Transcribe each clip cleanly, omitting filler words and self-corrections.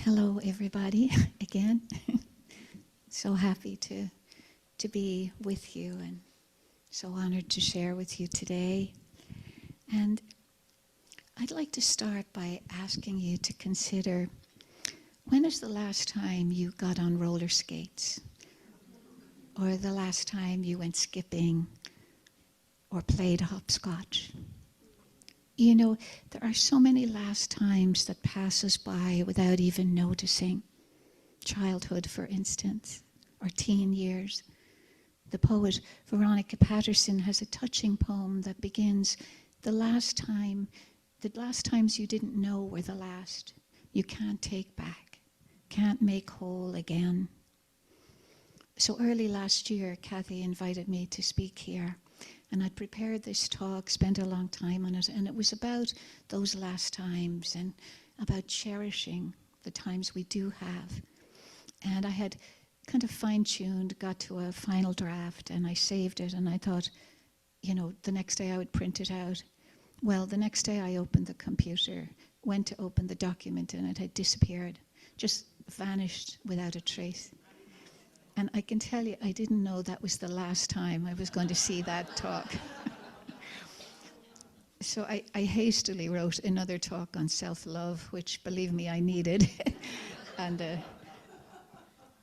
Hello, everybody, again. So happy to be with you and so honored to share with you today. And I'd like to start by asking you to consider, when is the last time you got on roller skates? Or the last time you went skipping or played hopscotch? You know, there are so many last times that pass us by without even noticing. Childhood, for instance, or teen years. The poet Veronica Patterson has a touching poem that begins, the last times you didn't know were the last. You can't take back, can't make whole again. So early last year, Kathy invited me to speak here. And I'd prepared this talk, spent a long time on it, and it was about those last times and about cherishing the times we do have. And I had kind of fine-tuned, got to a final draft, and I saved it, and I thought, the next day I would print it out. Well, the next day I opened the computer, went to open the document, and it had disappeared, just vanished without a trace. And I can tell you, I didn't know that was the last time I was going to see that talk. So I hastily wrote another talk on self-love, which, believe me, I needed. And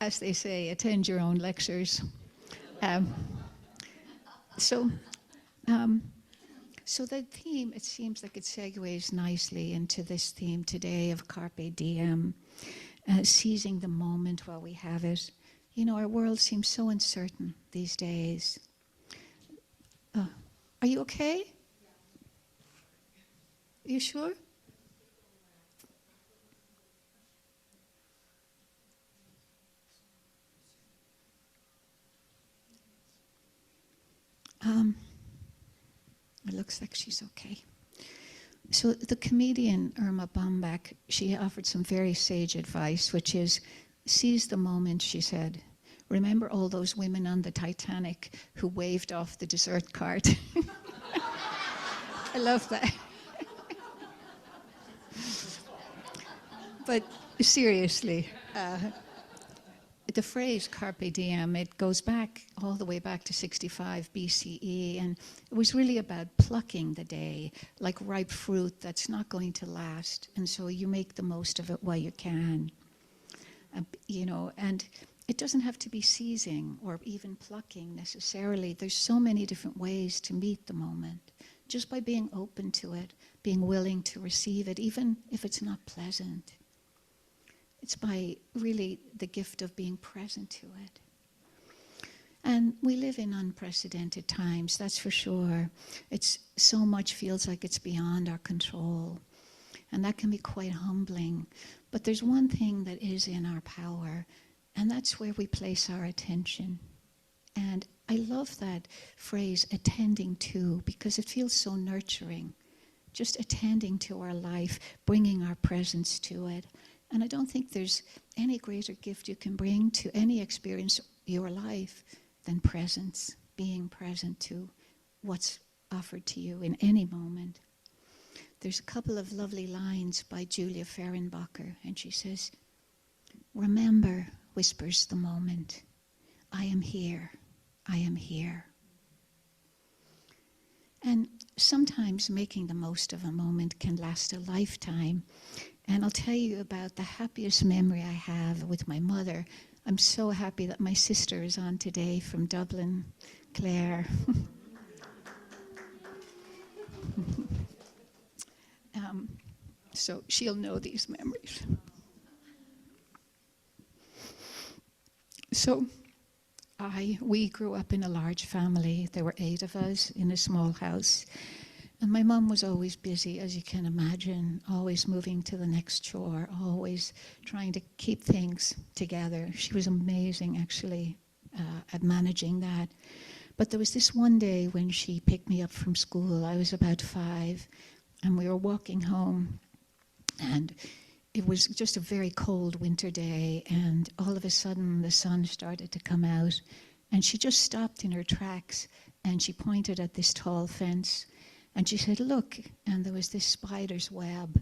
as they say, attend your own lectures. So the theme, it seems like it segues nicely into this theme today of Carpe Diem, seizing the moment while we have it. Our world seems so uncertain these days. Are you okay? Are you sure? It looks like she's okay. So the comedian Irma Bombach, she offered some very sage advice, which is, seize the moment, she said. Remember all those women on the Titanic who waved off the dessert cart? I love that. But seriously, the phrase Carpe Diem, it goes back all the way back to 65 BCE, and it was really about plucking the day, like ripe fruit that's not going to last, and so you make the most of it while you can. And it doesn't have to be seizing or even plucking necessarily. There's so many different ways to meet the moment, just by being open to it, being willing to receive it, even if it's not pleasant. It's by really the gift of being present to it. And we live in unprecedented times, that's for sure. It's so much feels like it's beyond our control. And that can be quite humbling. But there's one thing that is in our power, and that's where we place our attention. And I love that phrase, attending to, because it feels so nurturing. Just attending to our life, bringing our presence to it. And I don't think there's any greater gift you can bring to any experience of your life than presence, being present to what's offered to you in any moment. There's a couple of lovely lines by Julia Fehrenbacher, and she says, remember, whispers the moment, I am here, I am here. And sometimes making the most of a moment can last a lifetime. And I'll tell you about the happiest memory I have with my mother. I'm so happy that my sister is on today from Dublin, Claire. So she'll know these memories. So we grew up in a large family. There were 8 of us in a small house. And my mom was always busy, as you can imagine, always moving to the next chore, always trying to keep things together. She was amazing, actually, at managing that. But there was this one day when she picked me up from school. I was about 5, and we were walking home. And it was just a very cold winter day, and all of a sudden the sun started to come out, and she just stopped in her tracks, and she pointed at this tall fence, and she said, look, and there was this spider's web,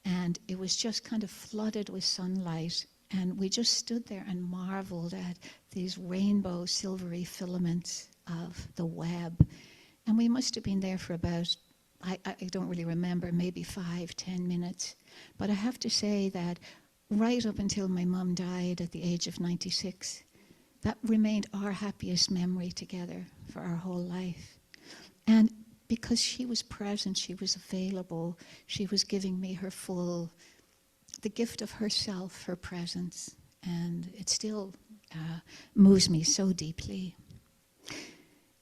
and it was just kind of flooded with sunlight. And we just stood there and marveled at these rainbow silvery filaments of the web. And we must have been there for about, I don't really remember, maybe 5-10 minutes. But I have to say that right up until my mum died at the age of 96, that remained our happiest memory together for our whole life. And because she was present, she was available, she was giving me her full, the gift of herself, her presence. And it still moves me so deeply.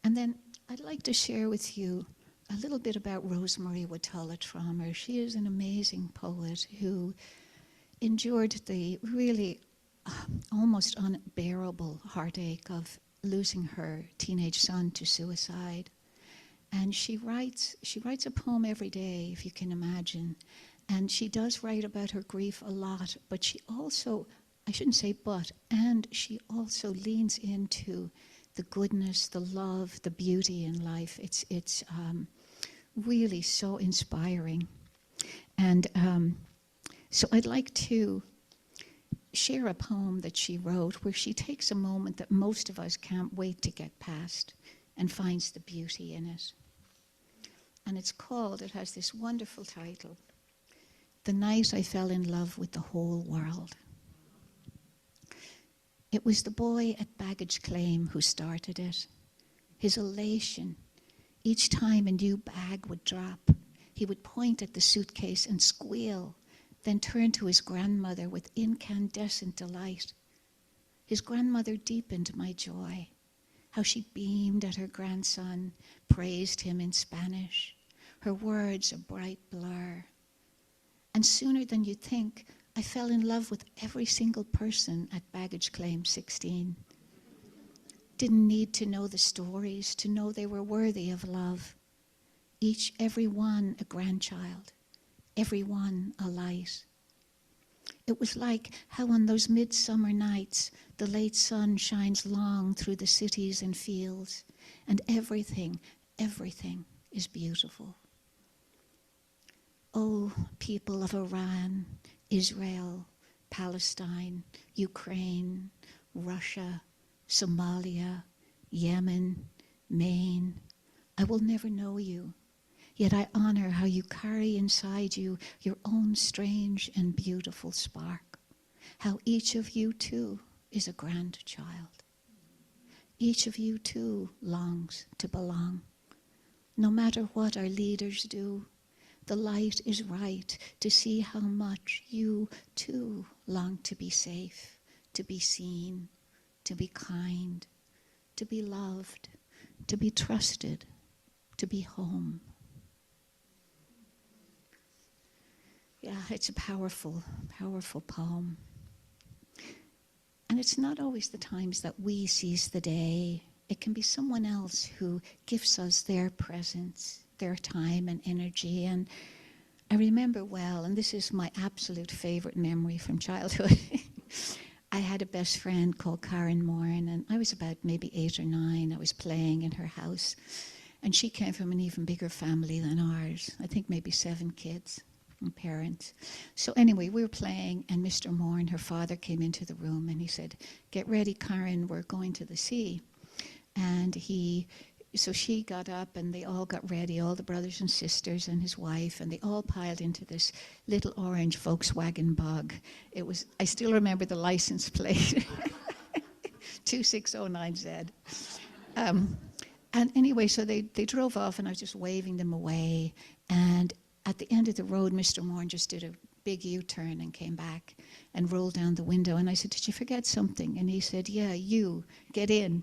And then I'd like to share with you a little bit about Rosemary Watala-Trommer. She is an amazing poet who endured the really almost unbearable heartache of losing her teenage son to suicide. And she writes a poem every day, if you can imagine. And she does write about her grief a lot, but she also, I shouldn't say but, and she also leans into the goodness, the love, the beauty in life. It's really so inspiring. And so I'd like to share a poem that she wrote where she takes a moment that most of us can't wait to get past and finds the beauty in it. And it's called, it has this wonderful title, The Night I Fell in Love with the Whole World. It was the boy at baggage claim who started it. His elation, each time a new bag would drop, he would point at the suitcase and squeal, then turn to his grandmother with incandescent delight. His grandmother deepened my joy, how she beamed at her grandson, praised him in Spanish, her words a bright blur. And sooner than you'd think, I fell in love with every single person at baggage claim 16. Didn't need to know the stories to know they were worthy of love. Every one a grandchild, every one a light. It was like how on those midsummer nights the late sun shines long through the cities and fields, and everything is beautiful. Oh, people of Iran, Israel, Palestine, Ukraine, Russia, Somalia, Yemen, Maine, I will never know you. Yet I honor how you carry inside you your own strange and beautiful spark. How each of you too is a grandchild. Each of you too longs to belong. No matter what our leaders do, the light is right to see how much you too long to be safe, to be seen, to be kind, to be loved, to be trusted, to be home. Yeah, it's a powerful, powerful poem. And it's not always the times that we seize the day. It can be someone else who gives us their presence, their time and energy. And I remember well, and this is my absolute favorite memory from childhood. I had a best friend called Karen Moran, and I was about maybe 8 or 9. I was playing in her house. And she came from an even bigger family than ours. I think maybe 7 kids. And parents. So anyway, we were playing, and Mr. Moore, her father, came into the room, and he said, "Get ready, Karen, we're going to the sea." And so she got up, and they all got ready, all the brothers and sisters and his wife, and they all piled into this little orange Volkswagen Bug. I still remember the license plate, 2609Z. And anyway, so they drove off, and I was just waving them away, and at the end of the road, Mr. Moore just did a big U-turn and came back and rolled down the window. And I said, "Did you forget something?" And he said, "Yeah, you, get in."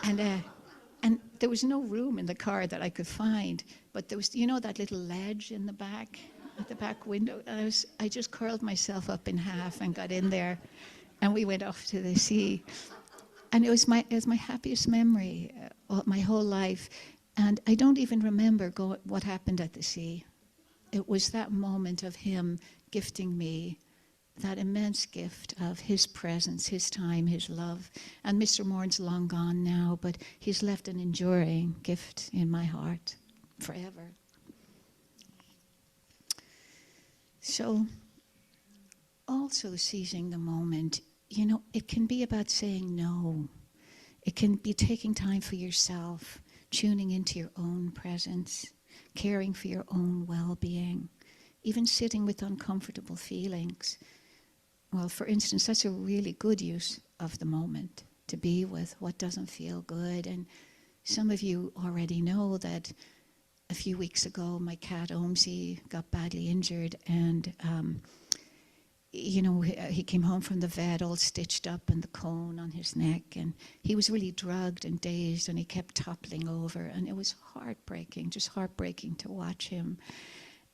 And there was no room in the car that I could find, but there was, that little ledge in the back, at the back window. And I just curled myself up in half and got in there, and we went off to the sea. And it was my happiest memory my whole life. And I don't even remember what happened at the sea. It was that moment of him gifting me that immense gift of his presence, his time, his love. And Mr. Moran's long gone now, but he's left an enduring gift in my heart forever. So also seizing the moment, you know, it can be about saying no. It can be taking time for yourself, tuning into your own presence, caring for your own well-being, even sitting with uncomfortable feelings. Well, for instance, that's a really good use of the moment, to be with what doesn't feel good. And some of you already know that a few weeks ago, my cat Omsi got badly injured, and you know, he came home from the vet all stitched up and the cone on his neck, and he was really drugged and dazed, and he kept toppling over, and it was heartbreaking, just heartbreaking to watch him.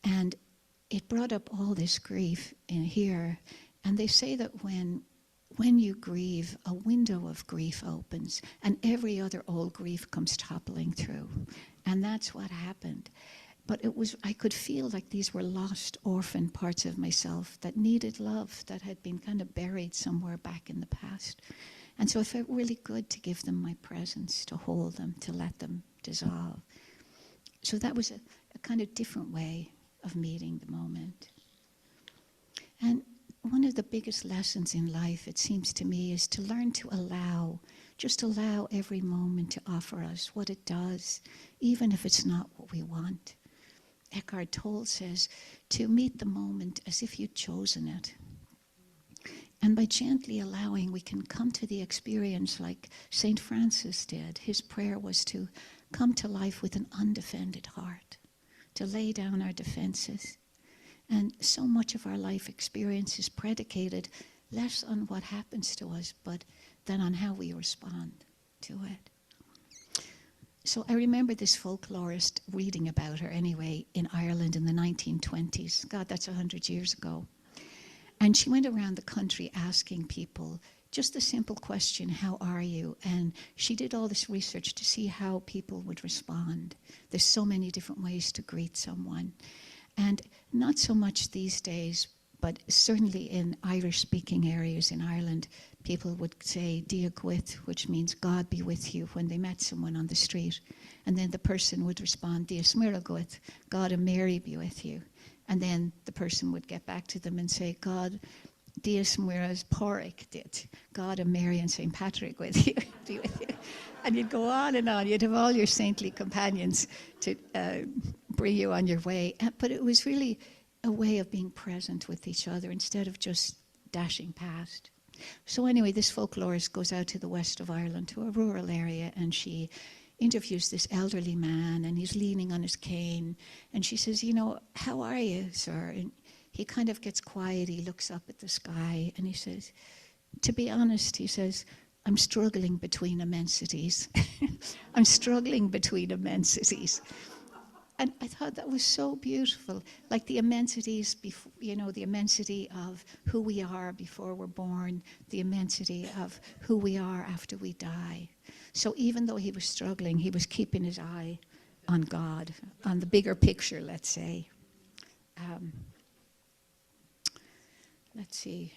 And it brought up all this grief in here. And they say that when you grieve, a window of grief opens, and every other old grief comes toppling through. And that's what happened. But I could feel like these were lost orphan parts of myself that needed love, that had been kind of buried somewhere back in the past. And so it felt really good to give them my presence, to hold them, to let them dissolve. So that was a kind of different way of meeting the moment. And one of the biggest lessons in life, it seems to me, is to learn to allow, just allow every moment to offer us what it does, even if it's not what we want. Eckhart Tolle says to meet the moment as if you'd chosen it. And by gently allowing, we can come to the experience like St. Francis did. His prayer was to come to life with an undefended heart, to lay down our defenses. And so much of our life experience is predicated less on what happens to us, but than on how we respond to it. So I remember this folklorist reading about her anyway in Ireland in the 1920s. God, that's 100 years ago. And she went around the country asking people just the simple question, how are you? And she did all this research to see how people would respond. There's so many different ways to greet someone. And not so much these days, but certainly in Irish-speaking areas in Ireland, people would say Dia Gwith, which means God be with you, when they met someone on the street. And then the person would respond, Dia Smira Gwith, God and Mary be with you. And then the person would get back to them and say, God, Dia Smira's Porrick did, God and Mary and St. Patrick with you, be with you. And you'd go on and on. You'd have all your saintly companions to bring you on your way. But it was really a way of being present with each other instead of just dashing past. So anyway, this folklorist goes out to the west of Ireland, to a rural area, and she interviews this elderly man, and he's leaning on his cane. And she says, you know, how are you, sir? And he kind of gets quiet. He looks up at the sky, and he says, to be honest, he says, I'm struggling between immensities. I'm struggling between immensities. And I thought that was so beautiful, like the immensities, you know, the immensity of who we are before we're born, the immensity of who we are after we die. So even though he was struggling, he was keeping his eye on God, on the bigger picture, let's say. Let's see.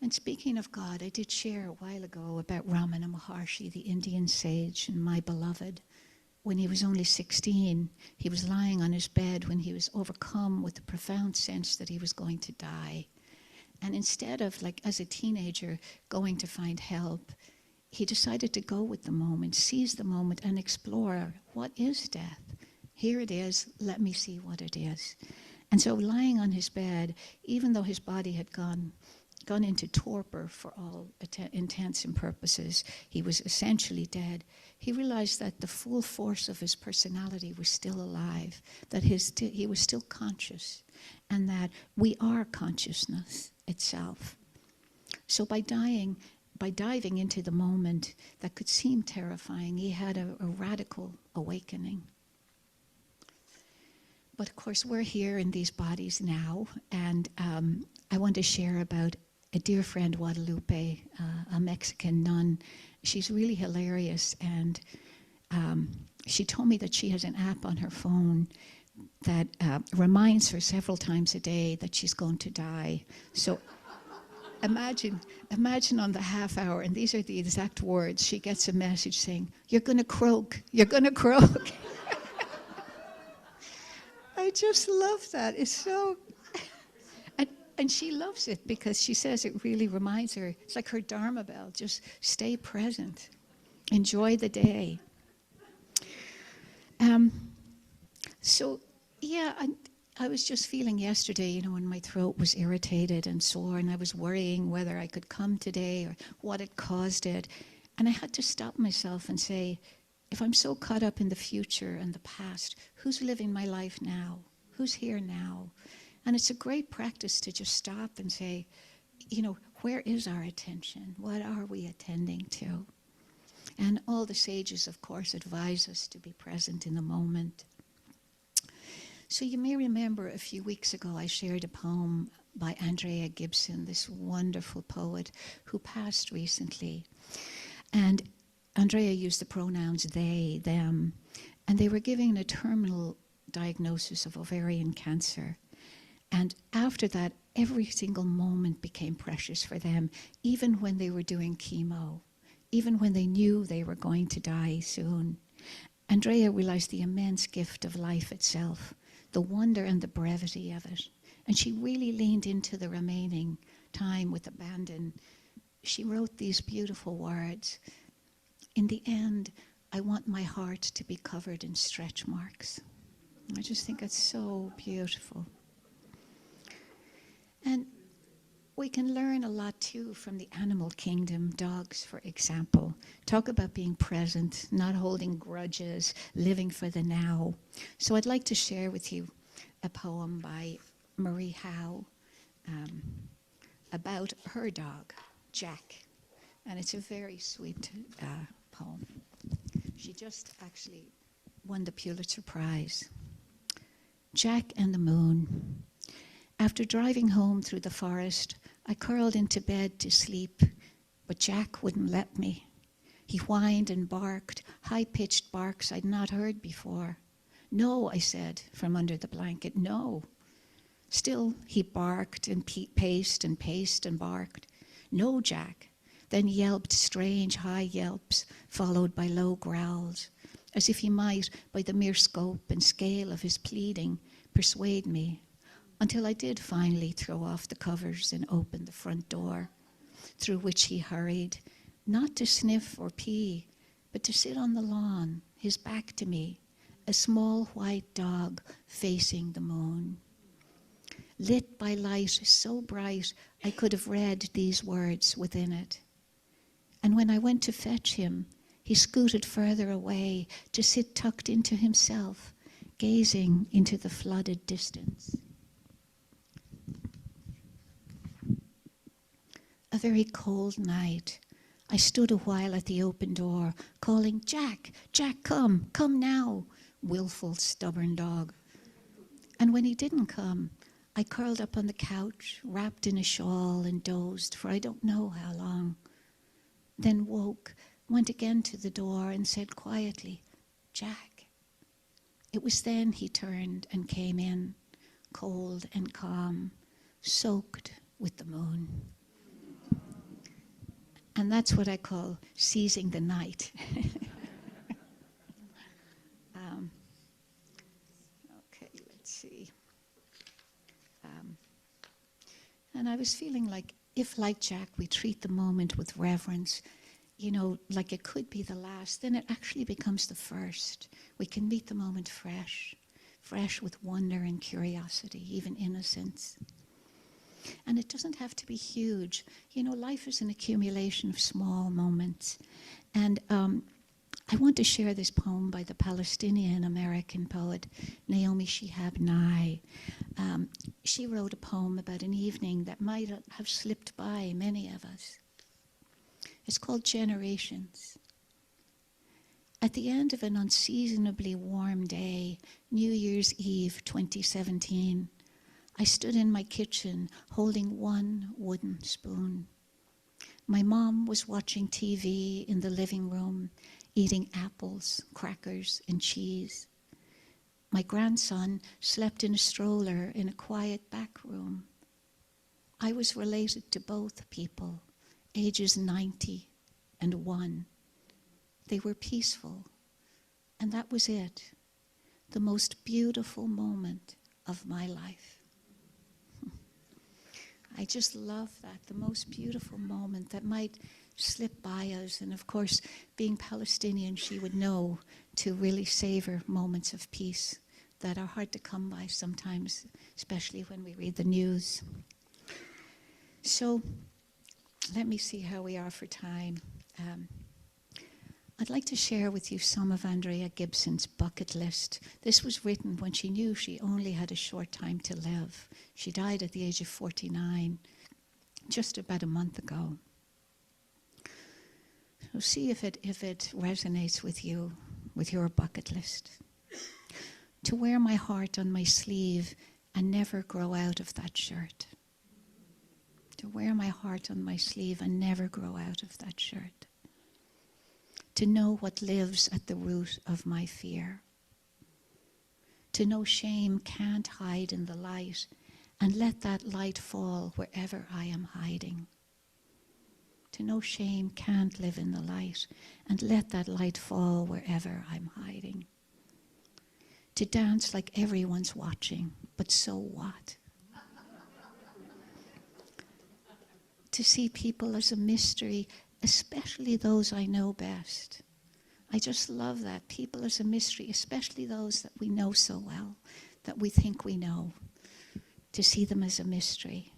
And speaking of God, I did share a while ago about Ramana Maharshi, the Indian sage, and my beloved. When he was only 16, he was lying on his bed when he was overcome with the profound sense that he was going to die. And instead of, like as a teenager, going to find help, he decided to go with the moment, seize the moment, and explore, what is death? Here it is, let me see what it is. And so lying on his bed, even though his body had gone into torpor for all intents and purposes, he was essentially dead, he realized that the full force of his personality was still alive, that he was still conscious, and that we are consciousness itself. So by diving into the moment that could seem terrifying, he had a radical awakening. But of course, we're here in these bodies now, and I want to share about a dear friend, Guadalupe, a Mexican nun. She's really hilarious, and she told me that she has an app on her phone that reminds her several times a day that she's going to die. So imagine on the half hour, and these are the exact words, she gets a message saying, you're going to croak, you're going to croak. I just love that. It's so, and, and she loves it because she says it really reminds her, it's like her Dharma bell, just stay present, enjoy the day. Um, so, yeah, I was just feeling yesterday, when my throat was irritated and sore, and I was worrying whether I could come today or what had caused it. And I had to stop myself and say, if I'm so caught up in the future and the past, who's living my life now? Who's here now? And it's a great practice to just stop and say, where is our attention? What are we attending to? And all the sages, of course, advise us to be present in the moment. So you may remember a few weeks ago I shared a poem by Andrea Gibson, this wonderful poet who passed recently. And Andrea used the pronouns they, them, and they were giving a terminal diagnosis of ovarian cancer. And after that, every single moment became precious for them, even when they were doing chemo, even when they knew they were going to die soon. Andrea realized the immense gift of life itself, the wonder and the brevity of it. And she really leaned into the remaining time with abandon. She wrote these beautiful words. In the end, I want my heart to be covered in stretch marks. I just think it's so beautiful. And we can learn a lot too from the animal kingdom. Dogs, for example, talk about being present, not holding grudges, living for the now. So I'd like to share with you a poem by Marie Howe about her dog, Jack. And it's a very sweet poem. She just actually won the Pulitzer Prize. Jack and the Moon. After driving home through the forest, I curled into bed to sleep, but Jack wouldn't let me. He whined and barked, high-pitched barks I'd not heard before. No, I said from under the blanket, no. Still, he barked and paced and paced and barked. No, Jack. Then yelped strange high yelps, followed by low growls, as if he might, by the mere scope and scale of his pleading, persuade me, until I did finally throw off the covers and open the front door, through which he hurried, not to sniff or pee, but to sit on the lawn, his back to me, a small white dog facing the moon. Lit by light so bright I could have read these words within it. And when I went to fetch him, he scooted further away to sit tucked into himself, gazing into the flooded distance. A very cold night. I stood a while at the open door, calling, Jack, Jack, come now, willful, stubborn dog. And when he didn't come, I curled up on the couch, wrapped in a shawl, and dozed for I don't know how long. Then woke, went again to the door, and said quietly, Jack. It was then he turned and came in, cold and calm, soaked with the moon. And that's what I call seizing the night. Okay, let's see. And I was feeling like if, like Jack, we treat the moment with reverence, like it could be the last, then it actually becomes the first. We can meet the moment fresh with wonder and curiosity, even innocence. And it doesn't have to be huge. Life is an accumulation of small moments. And I want to share this poem by the Palestinian-American poet Naomi Shihab Nye. She wrote a poem about an evening that might have slipped by many of us. It's called Generations. At the end of an unseasonably warm day, New Year's Eve 2017, I stood in my kitchen holding one wooden spoon. My mom was watching TV in the living room, eating apples, crackers, and cheese. My grandson slept in a stroller in a quiet back room. I was related to both people, ages 90 and 1. They were peaceful, and that was it, the most beautiful moment of my life. I just love that, the most beautiful moment that might slip by us. And of course, being Palestinian, she would know to really savor moments of peace that are hard to come by sometimes, especially when we read the news. So let me see how we are for time. I'd like to share with you some of Andrea Gibson's bucket list. This was written when she knew she only had a short time to live. She died at the age of 49, just about a month ago. So see if it resonates with you, with your bucket list. To wear my heart on my sleeve and never grow out of that shirt. To wear my heart on my sleeve and never grow out of that shirt. To know what lives at the root of my fear. To know shame can't hide in the light, and let that light fall wherever I am hiding. To know shame can't live in the light, and let that light fall wherever I'm hiding. To dance like everyone's watching, but so what? To see people as a mystery, especially those I know best. I just love that. People as a mystery, especially those that we know so well, that we think we know. To see them as a mystery.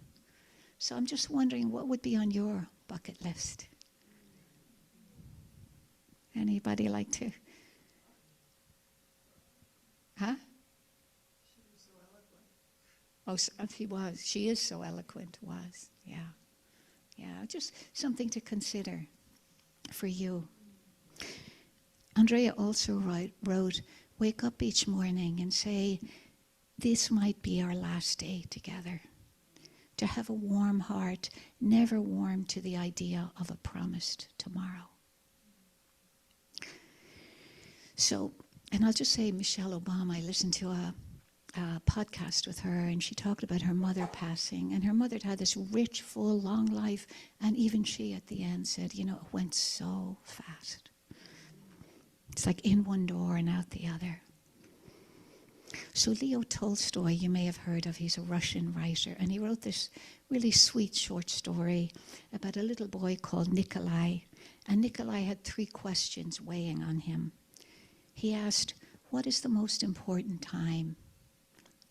So I'm just wondering, what would be on your bucket list? Anybody like to? Huh? She was so eloquent. Oh, she is so eloquent, yeah. Yeah, just something to consider for you. Andrea also wrote, wake up each morning and say, this might be our last day together. To have a warm heart, never warm to the idea of a promised tomorrow. So, and I'll just say Michelle Obama, I listened to a podcast with her, and she talked about her mother passing, and her mother had this rich, full, long life, and even she at the end said, it went so fast. It's like in one door and out the other. So Leo Tolstoy, you may have heard of, he's a Russian writer, and he wrote this really sweet short story about a little boy called Nikolai, and Nikolai had 3 questions weighing on him. He asked, what is the most important time?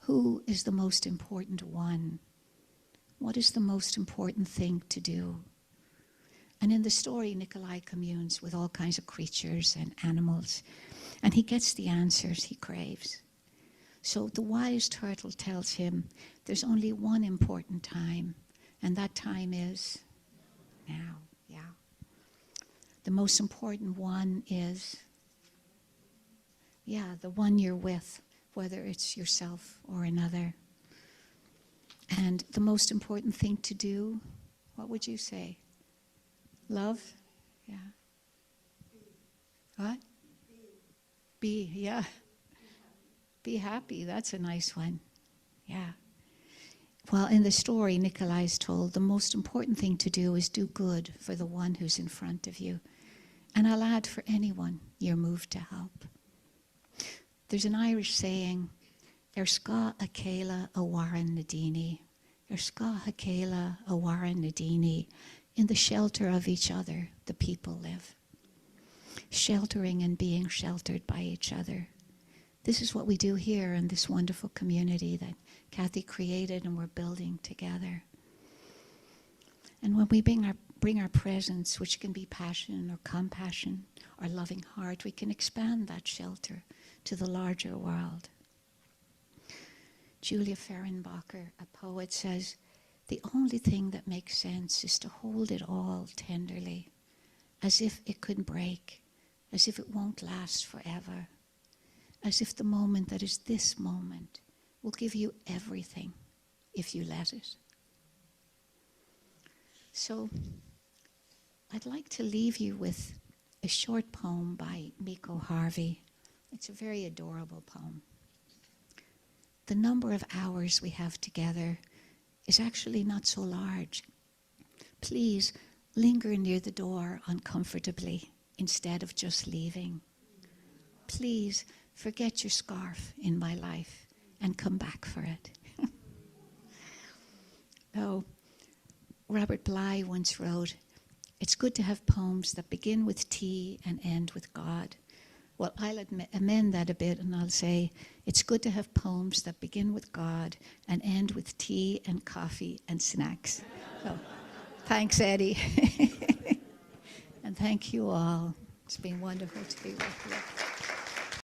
Who is the most important one? What is the most important thing to do? And in the story, Nikolai communes with all kinds of creatures and animals, and he gets the answers he craves. So the wise turtle tells him there's only one important time, and that time is now. Yeah. The most important one is, the one you're with, whether it's yourself or another. And the most important thing to do, what would you say? Love? Yeah. What? Be, yeah. Be happy, that's a nice one. Yeah. Well, in the story, Nikolai's told the most important thing to do is do good for the one who's in front of you. And I'll add, for anyone you're moved to help. There's an Irish saying, Ska Akela Awaran Nadini. Ska Akela Awaran Nadini. In the shelter of each other, the people live. Sheltering and being sheltered by each other. This is what we do here in this wonderful community that Kathy created and we're building together. And when we bring our presence, which can be passion or compassion or loving heart, we can expand that shelter to the larger world. Julia Fehrenbacher, a poet, says, the only thing that makes sense is to hold it all tenderly, as if it could break, as if it won't last forever, as if the moment that is this moment will give you everything if you let it. So I'd like to leave you with a short poem by Miko Harvey. It's a very adorable poem. The number of hours we have together is actually not so large. Please linger near the door uncomfortably instead of just leaving. Please forget your scarf in my life and come back for it. Oh, Robert Bly once wrote, "It's good to have poems that begin with tea and end with God." Well, I'll amend that a bit and I'll say, it's good to have poems that begin with God and end with tea and coffee and snacks. So, thanks, Eddie. And thank you all. It's been wonderful to be with you.